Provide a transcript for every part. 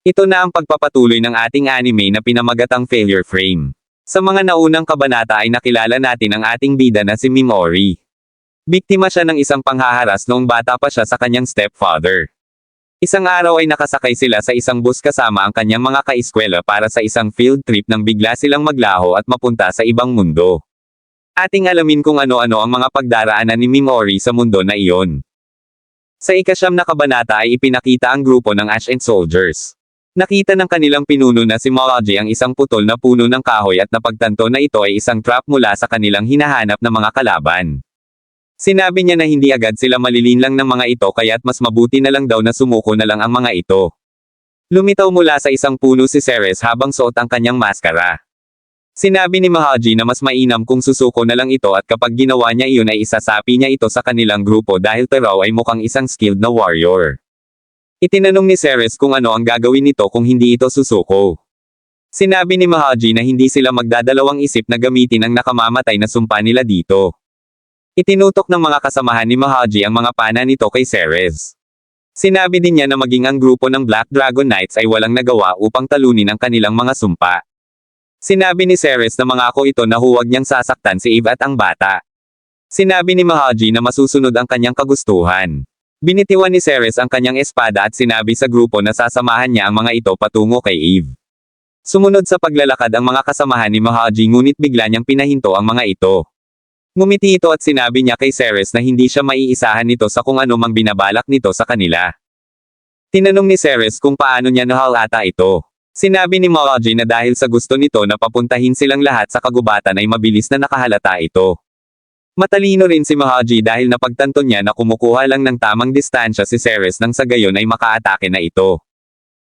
Ito na ang pagpapatuloy ng ating anime na pinamagatang Failure Frame. Sa mga naunang kabanata ay nakilala natin ang ating bida na si Mimori. Biktima siya ng isang panghaharas noong bata pa siya sa kanyang stepfather. Isang araw ay nakasakay sila sa isang bus kasama ang kanyang mga kaeskwela para sa isang field trip nang bigla silang maglaho at mapunta sa ibang mundo. Ating alamin kung ano-ano ang mga pagdaraanan ni Mimori sa mundo na iyon. Sa ika-9 na kabanata ay ipinakita ang grupo ng Ancient Soldiers. Nakita ng kanilang pinuno na si Moroji ang isang putol na puno ng kahoy at napagtanto na ito ay isang trap mula sa kanilang hinahanap na mga kalaban. Sinabi niya na hindi agad sila malilinlang ng mga ito kaya't mas mabuti na lang daw na sumuko na lang ang mga ito. Lumitaw mula sa isang puno si Ceres habang suot ang kanyang maskara. Sinabi ni Moroji na mas mainam kung susuko na lang ito at kapag ginawa niya iyon ay isasapi niya ito sa kanilang grupo dahil raw ay mukhang isang skilled na warrior. Itinanong ni Ceres kung ano ang gagawin nito kung hindi ito susuko. Sinabi ni Moroji na hindi sila magdadalawang isip na gamitin ang nakamamatay na sumpa nila dito. Itinutok ng mga kasamahan ni Moroji ang mga pana nito kay Ceres. Sinabi din niya na maging ang grupo ng Black Dragon Knights ay walang nagawa upang talunin ang kanilang mga sumpa. Sinabi ni Ceres na mangako ito na huwag niyang sasaktan si Eve at ang bata. Sinabi ni Moroji na masusunod ang kanyang kagustuhan. Binitiwan ni Ceres ang kanyang espada at sinabi sa grupo na sasamahan niya ang mga ito patungo kay Eve. Sumunod sa paglalakad ang mga kasamahan ni Moroji ngunit bigla niyang pinahinto ang mga ito. Ngumiti ito at sinabi niya kay Ceres na hindi siya maiisahan nito sa kung ano mang binabalak nito sa kanila. Tinanong ni Ceres kung paano niya nahalata ito. Sinabi ni Moroji na dahil sa gusto nito na papuntahin silang lahat sa kagubatan ay mabilis na nakahalata ito. Matalino rin si Moroji dahil napagtanto niya na kumukuha lang ng tamang distansya si Ceres nang sa gayon ay makaatake na ito.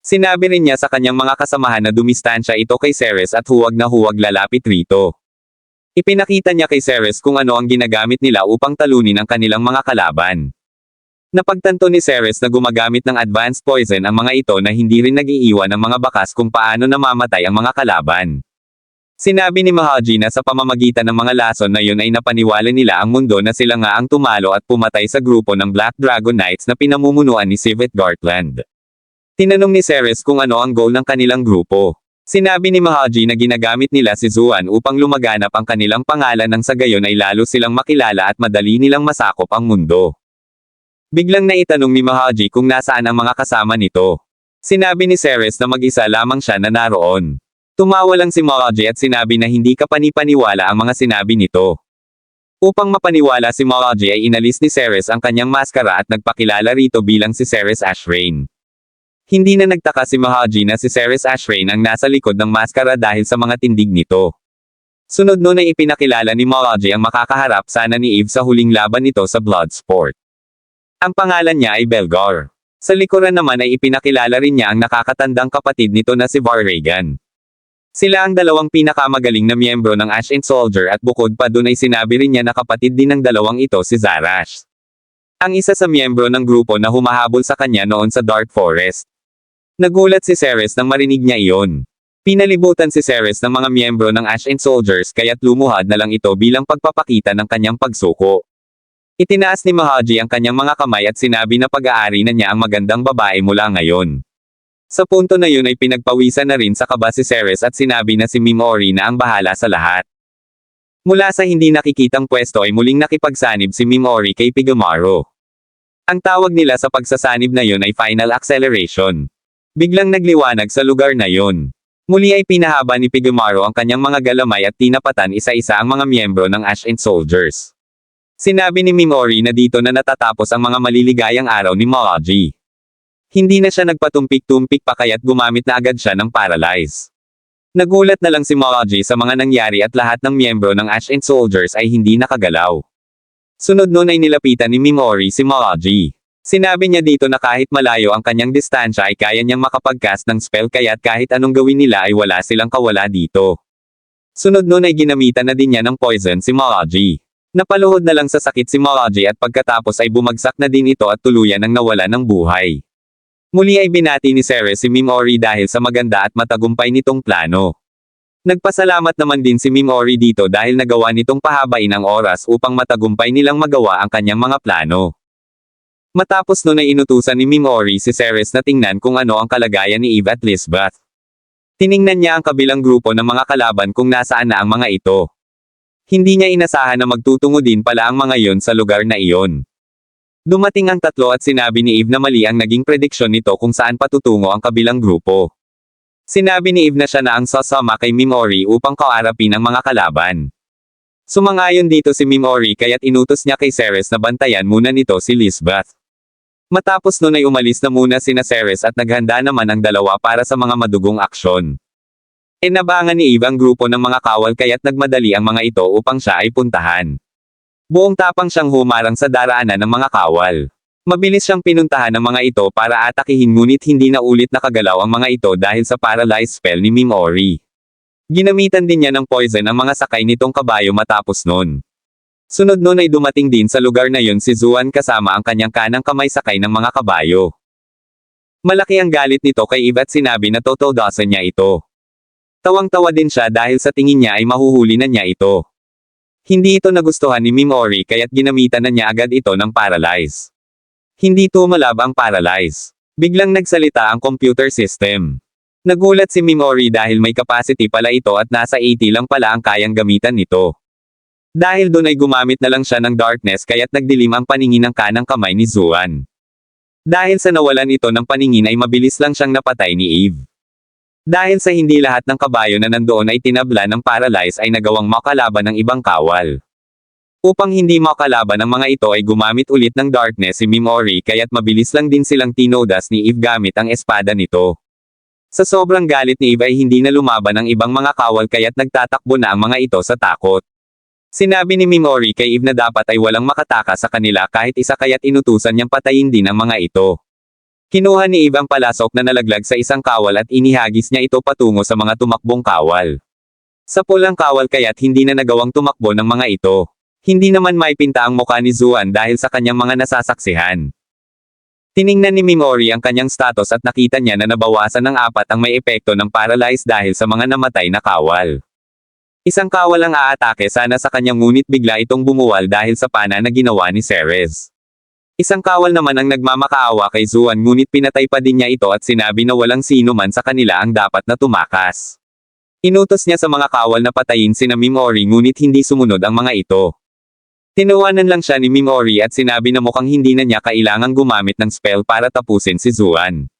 Sinabi rin niya sa kanyang mga kasamahan na dumistansya ito kay Ceres at huwag na huwag lalapit rito. Ipinakita niya kay Ceres kung ano ang ginagamit nila upang talunin ang kanilang mga kalaban. Napagtanto ni Ceres na gumagamit ng advanced poison ang mga ito na hindi rin nag-iiwan ng mga bakas kung paano namamatay ang mga kalaban. Sinabi ni Moroji na sa pamamagitan ng mga lason na yun ay napaniwala nila ang mundo na sila nga ang tumalo at pumatay sa grupo ng Black Dragon Knights na pinamumunuan ni Civet Gartland. Tinanong ni Ceres kung ano ang goal ng kanilang grupo. Sinabi ni Moroji na ginagamit nila si Zuan upang lumaganap ang kanilang pangalan nang sa gayon ay lalo silang makilala at madali nilang masakop ang mundo. Biglang naitanong ni Moroji kung nasaan ang mga kasama nito. Sinabi ni Ceres na mag-isa lamang siya na naroon. Tumawa lang si Moroji at sinabi na hindi kapani-paniwala ang mga sinabi nito. Upang mapaniwala si Moroji ay inalis ni Ceres ang kanyang maskara at nagpakilala rito bilang si Ceres Ashrain. Hindi na nagtaka si Moroji na si Ceres Ashrain ang nasa likod ng maskara dahil sa mga tindig nito. Sunod nun ay ipinakilala ni Moroji ang makakaharap sana ni Eve sa huling laban nito sa Bloodsport. Ang pangalan niya ay Belgar. Sa likuran naman ay ipinakilala rin niya ang nakakatandang kapatid nito na si Varragan. Sila ang dalawang pinakamagaling na miyembro ng Ancient Soldier at bukod pa dun ay sinabi rin niya na kapatid din ng dalawang ito si Zarash. Ang isa sa miyembro ng grupo na humahabol sa kanya noon sa Dark Forest. Nagulat si Ceres nang marinig niya iyon. Pinalibutan si Ceres ng mga miyembro ng Ancient Soldiers kaya't lumuhad na lang ito bilang pagpapakita ng kanyang pagsuko. Itinaas ni Moroji ang kanyang mga kamay at sinabi na pag-aari na niya ang magandang babae mula ngayon. Sa punto na yun ay pinagpawisan na rin sa kaba si Ceres at sinabi na si Mimori na ang bahala sa lahat. Mula sa hindi nakikitang pwesto ay muling nakipagsanib si Mimori kay Pigmaro. Ang tawag nila sa pagsasanib na yun ay Final Acceleration. Biglang nagliwanag sa lugar na yun. Muli ay pinahaba ni Pigmaro ang kanyang mga galamay at tinapatan isa-isa ang mga miyembro ng Ancient Soldiers. Sinabi ni Mimori na dito na natatapos ang mga maliligayang araw ni Moroji. Hindi na siya nagpatumpik-tumpik pa kaya't gumamit na agad siya ng paralyze. Nagulat na lang si Moroji sa mga nangyari at lahat ng miyembro ng Ancient Soldiers ay hindi nakagalaw. Sunod nun ay nilapitan ni Mimori si Moroji. Sinabi niya dito na kahit malayo ang kanyang distansya ay kaya niyang makapag-cast ng spell kaya't kahit anong gawin nila ay wala silang kawala dito. Sunod nun ay ginamitan na din niya ng poison si Moroji. Napaluhod na lang sa sakit si Moroji at pagkatapos ay bumagsak na din ito at tuluyan ang nawala ng buhay. Muli ay binati ni Ceres si Mimori dahil sa maganda at matagumpay nitong plano. Nagpasalamat naman din si Mimori dito dahil nagawa nitong pahabain ang oras upang matagumpay nilang magawa ang kanyang mga plano. Matapos nun ay inutusan ni Mimori si Ceres na tingnan kung ano ang kalagayan ni Eve at Lisbeth. Tiningnan niya ang kabilang grupo ng mga kalaban kung nasaan na ang mga ito. Hindi niya inasahan na magtutungo din pala ang mga yon sa lugar na iyon. Dumating ang tatlo at sinabi ni Eve na mali ang naging prediksyon nito kung saan patutungo ang kabilang grupo. Sinabi ni Eve na siya na ang sasama kay Mimori upang kaharapin ang mga kalaban. Sumang-ayon dito si Mimori kaya't inutos niya kay Ceres na bantayan muna nito si Lisbeth. Matapos nun ay umalis na muna sina Ceres at naghanda naman ang dalawa para sa mga madugong aksyon. Inabangan ni Eve ang grupo ng mga kawal kaya't nagmadali ang mga ito upang siya ay puntahan. Buong tapang siyang humarang sa daraanan ng mga kawal. Mabilis siyang pinuntahan ng mga ito para atakihin ngunit hindi na ulit nakagalaw ang mga ito dahil sa paralyzed spell ni Mimori. Ginamitan din niya ng poison ang mga sakay nitong kabayo matapos nun. Sunod nun ay dumating din sa lugar na yun si Zuan kasama ang kanyang kanang kamay sakay ng mga kabayo. Malaki ang galit nito kay Eve at sinabi na totodasan niya ito. Tawang-tawa din siya dahil sa tingin niya ay mahuhuli na niya ito. Hindi ito nagustuhan ni Mimori kaya't ginamitan na niya agad ito ng paralyze. Hindi tumalab ang paralyze. Biglang nagsalita ang computer system. Nagulat si Mimori dahil may capacity pala ito at nasa 80 lang pala ang kayang gamitan nito. Dahil doon ay gumamit na lang siya ng darkness kaya't nagdilim ang paningin ng kanang kamay ni Zuan. Dahil sa nawalan ito ng paningin ay mabilis lang siyang napatay ni Eve. Dahil sa hindi lahat ng kabayo na nandoon ay tinabla ng paralyze ay nagawang makalaban ng ibang kawal. Upang hindi makalaban ng mga ito ay gumamit ulit ng darkness si Mimori kaya't mabilis lang din silang tinodas ni Eve gamit ang espada nito. Sa sobrang galit ni Eve ay hindi na lumaban ang ibang mga kawal kaya't nagtatakbo na ang mga ito sa takot. Sinabi ni Mimori kay Eve na dapat ay walang makataka sa kanila kahit isa kaya't inutusan niyang patayin din ang mga ito. Kinuha ni Eve ang palasok na nalaglag sa isang kawal at inihagis niya ito patungo sa mga tumakbong kawal. Sa pulang kawal kaya't hindi na nagawang tumakbo ng mga ito. Hindi naman maipinta ang mukha ni Zuan dahil sa kanyang mga nasasaksihan. Tiningnan ni Mimori ang kanyang status at nakita niya na nabawasan ng 4 ang may epekto ng paralyze dahil sa mga namatay na kawal. Isang kawal ang aatake sana sa kanyang ngunit bigla itong bumuwal dahil sa pana na ginawa ni Ceres. Isang kawal naman ang nagmamakaawa kay Zuan ngunit pinatay pa din niya ito at sinabi na walang sino man sa kanila ang dapat na tumakas. Inutos niya sa mga kawal na patayin sina Mimori ngunit hindi sumunod ang mga ito. Tinuwanan lang siya ni Mimori at sinabi na mukhang hindi na niya kailangang gumamit ng spell para tapusin si Zuan.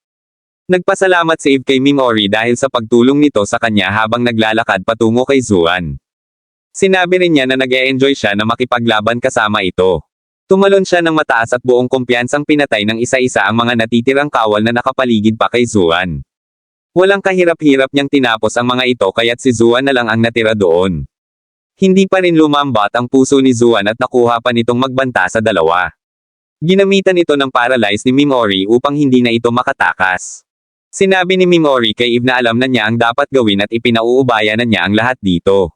Nagpasalamat si Eve kay Mimori dahil sa pagtulong nito sa kanya habang naglalakad patungo kay Zuan. Sinabi rin niya na nag-e-enjoy siya na makipaglaban kasama ito. Tumalon siya ng mataas at buong kumpiyansang pinatay ng isa-isa ang mga natitirang kawal na nakapaligid pa kay Zuan. Walang kahirap-hirap niyang tinapos ang mga ito kaya't si Zuan na lang ang natira doon. Hindi pa rin lumambat ang puso ni Zuan at nakuha pa nitong magbanta sa dalawa. Ginamitan ito ng paralyze ni Mimori upang hindi na ito makatakas. Sinabi ni Mimori kay Eve na alam na niya ang dapat gawin at ipinauubaya na niya ang lahat dito.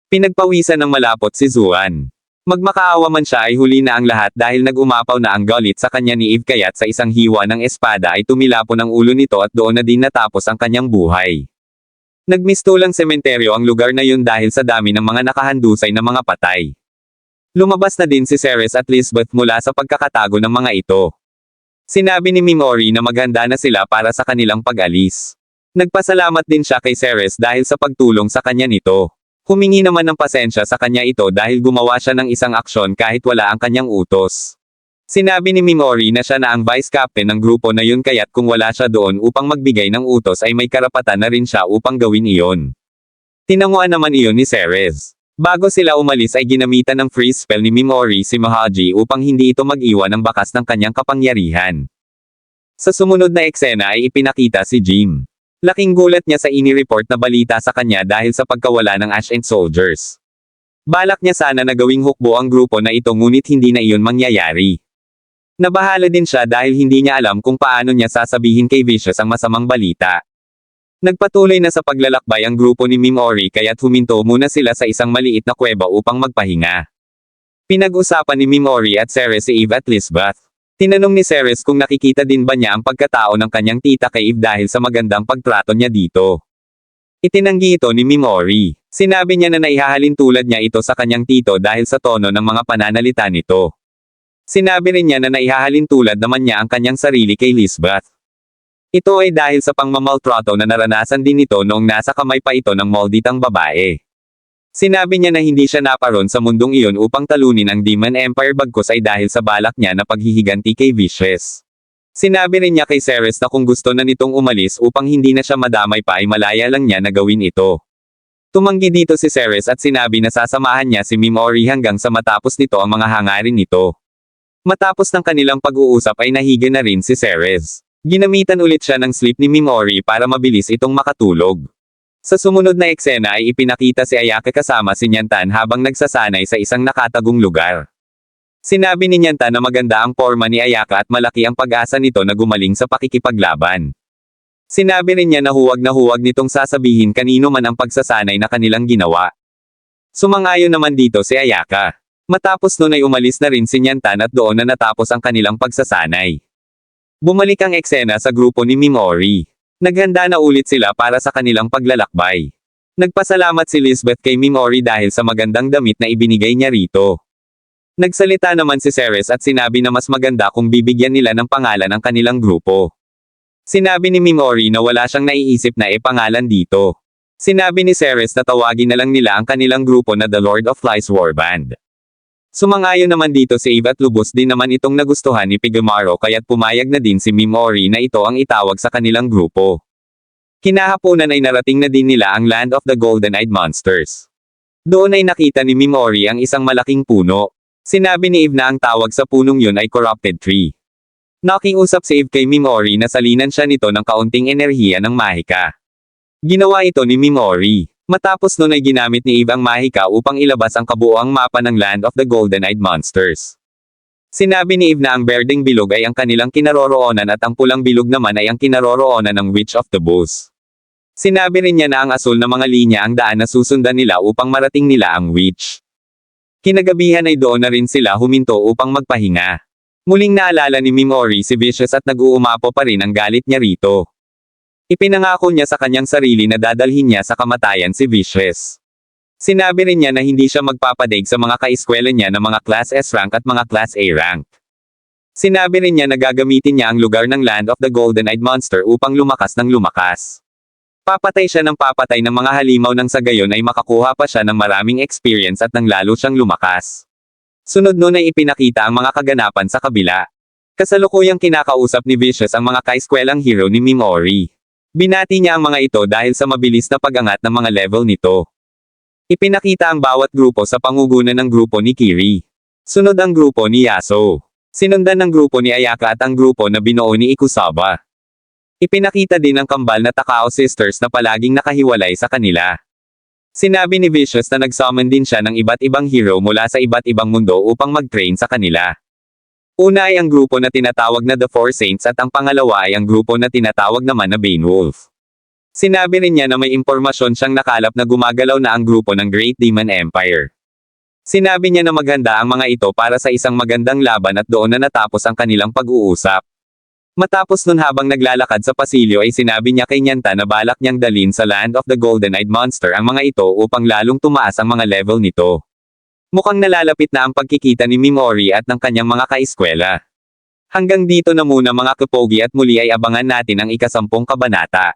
Pinagpawisan ng malapot si Zuan. Magmakaawa man siya ay huli na ang lahat dahil nag-umapaw na ang galit sa kanya ni Eve kaya't sa isang hiwa ng espada ay tumilapon ang ulo nito at doon na din natapos ang kanyang buhay. Nagmistulang sementeryo ang lugar na yun dahil sa dami ng mga nakahandusay na mga patay. Lumabas na din si Ceres at Lisbeth mula sa pagkakatago ng mga ito. Sinabi ni Mimori na maghanda na sila para sa kanilang pag-alis. Nagpasalamat din siya kay Ceres dahil sa pagtulong sa kanya nito. Humingi naman ng pasensya sa kanya ito dahil gumawa siya ng isang aksyon kahit wala ang kanyang utos. Sinabi ni Mimori na siya na ang vice captain ng grupo na yun kaya't kung wala siya doon upang magbigay ng utos ay may karapatan na rin siya upang gawin iyon. Tinanguan naman iyon ni Ceres. Bago sila umalis ay ginamitan ng freeze spell ni Mimori si Mahaji upang hindi ito mag-iwan ng bakas ng kanyang kapangyarihan. Sa sumunod na eksena ay ipinakita si Jim. Laking gulat niya sa ini-report na balita sa kanya dahil sa pagkawala ng Ancient Soldiers. Balak niya sana na gawing hukbo ang grupo na ito ngunit hindi na iyon mangyayari. Nabahala din siya dahil hindi niya alam kung paano niya sasabihin kay Vicious ang masamang balita. Nagpatuloy na sa paglalakbay ang grupo ni Mimori kaya't huminto muna sila sa isang maliit na kuweba upang magpahinga. Pinag-usapan ni Mimori at Ceres si Eve at Lisbeth. Tinanong ni Ceres kung nakikita din ba niya ang pagkatao ng kanyang tita kay Eve dahil sa magandang pagtrato niya dito. Itinanggi ito ni Mimori. Sinabi niya na naihahalin tulad niya ito sa kanyang tito dahil sa tono ng mga pananalita nito. Sinabi rin niya na naihahalin tulad naman niya ang kanyang sarili kay Lisbeth. Ito ay dahil sa pangmamaltrato na naranasan din nito noong nasa kamay pa ito ng molditang babae. Sinabi niya na hindi siya naparoon sa mundong iyon upang talunin ang Demon Empire bagkus ay dahil sa balak niya na paghihiganti kay Vicious. Sinabi rin niya kay Ceres na kung gusto na nitong umalis upang hindi na siya madamay pa ay malaya lang niya na gawin ito. Tumanggi dito si Ceres at sinabi na sasamahan niya si Mimori hanggang sa matapos nito ang mga hangarin nito. Matapos ng kanilang pag-uusap ay nahiga na rin si Ceres. Ginamitan ulit siya ng sleep ni Mimori para mabilis itong makatulog. Sa sumunod na eksena ay ipinakita si Ayaka kasama si Nyantan habang nagsasanay sa isang nakatagong lugar. Sinabi ni Nyantan na maganda ang porma ni Ayaka at malaki ang pag-asa nito na gumaling sa pakikipaglaban. Sinabi rin niya na huwag nitong sasabihin kanino man ang pagsasanay na kanilang ginawa. Sumang-ayon naman dito si Ayaka. Matapos nun ay umalis na rin si Nyantan at doon na natapos ang kanilang pagsasanay. Bumalik ang eksena sa grupo ni Mimori. Naghanda na ulit sila para sa kanilang paglalakbay. Nagpasalamat si Lisbeth kay Mimori dahil sa magandang damit na ibinigay niya rito. Nagsalita naman si Ceres at sinabi na mas maganda kung bibigyan nila ng pangalan ang kanilang grupo. Sinabi ni Mimori na wala siyang naiisip na pangalan dito. Sinabi ni Ceres na tawagin na lang nila ang kanilang grupo na The Lord of Flies Warband. Sumang-ayon naman dito si Eve at lubos din naman itong nagustuhan ni Pigmaro kaya't pumayag na din si Mimori na ito ang itawag sa kanilang grupo. Kinahaponan ay narating na din nila ang Land of the Golden-Eyed Monsters. Doon ay nakita ni Mimori ang isang malaking puno. Sinabi ni Eve na ang tawag sa punong yun ay Corrupted Tree. Nakiusap si Eve kay Mimori na salinan siya nito ng kaunting enerhiya ng mahika. Ginawa ito ni Mimori. Matapos nun ay ginamit ni Eve ang mahika upang ilabas ang kabuoang mapa ng Land of the Golden-Eyed Monsters. Sinabi ni Eve na ang berdeng bilog ay ang kanilang kinaroroonan at ang pulang bilog naman ay ang kinaroroonan ng Witch of the Booths. Sinabi rin niya na ang asul na mga linya ang daan na susundan nila upang marating nila ang Witch. Kinagabihan ay doon na rin sila huminto upang magpahinga. Muling naalala ni Mimori si Vicious at nag-uumapo pa rin ang galit niya rito. Ipinangako niya sa kanyang sarili na dadalhin niya sa kamatayan si Vicious. Sinabi rin niya na hindi siya magpapadaig sa mga kaeskwela niya na mga Class S rank at mga Class A rank. Sinabi rin niya na gagamitin niya ang lugar ng Land of the Golden-Eyed Monster upang lumakas ng lumakas. Papatay siya ng papatay ng mga halimaw nang sa gayon ay makakuha pa siya ng maraming experience at nang lalo siyang lumakas. Sunod nun ay ipinakita ang mga kaganapan sa kabila. Kasalukuyang kinakausap ni Vicious ang mga kaeskwelang hero ni Mimori. Binati niya ang mga ito dahil sa mabilis na pag-angat ng mga level nito. Ipinakita ang bawat grupo sa pangugunan ng grupo ni Kiri. Sunod ang grupo ni Yasuo. Sinundan ng grupo ni Ayaka at ang grupo na binuo ni Ikusaba. Ipinakita din ang kambal na Takao Sisters na palaging nakahiwalay sa kanila. Sinabi ni Vicious na nag-summon din siya ng iba't ibang hero mula sa iba't ibang mundo upang mag-train sa kanila. Una ay ang grupo na tinatawag na The Four Saints at ang pangalawa ay ang grupo na tinatawag naman na Banewolf. Sinabi rin niya na may impormasyon siyang nakalap na gumagalaw na ang grupo ng Great Demon Empire. Sinabi niya na maghanda ang mga ito para sa isang magandang laban at doon na natapos ang kanilang pag-uusap. Matapos nun habang naglalakad sa pasilyo ay sinabi niya kay Nyantan na balak niyang dalhin sa Land of the Golden-Eyed Monster ang mga ito upang lalong tumaas ang mga level nito. Mukhang nalalapit na ang pagkikita ni Mimori at ng kanyang mga kaeskwela. Hanggang dito na muna mga kapogi at muli ay abangan natin ang ika-10 kabanata.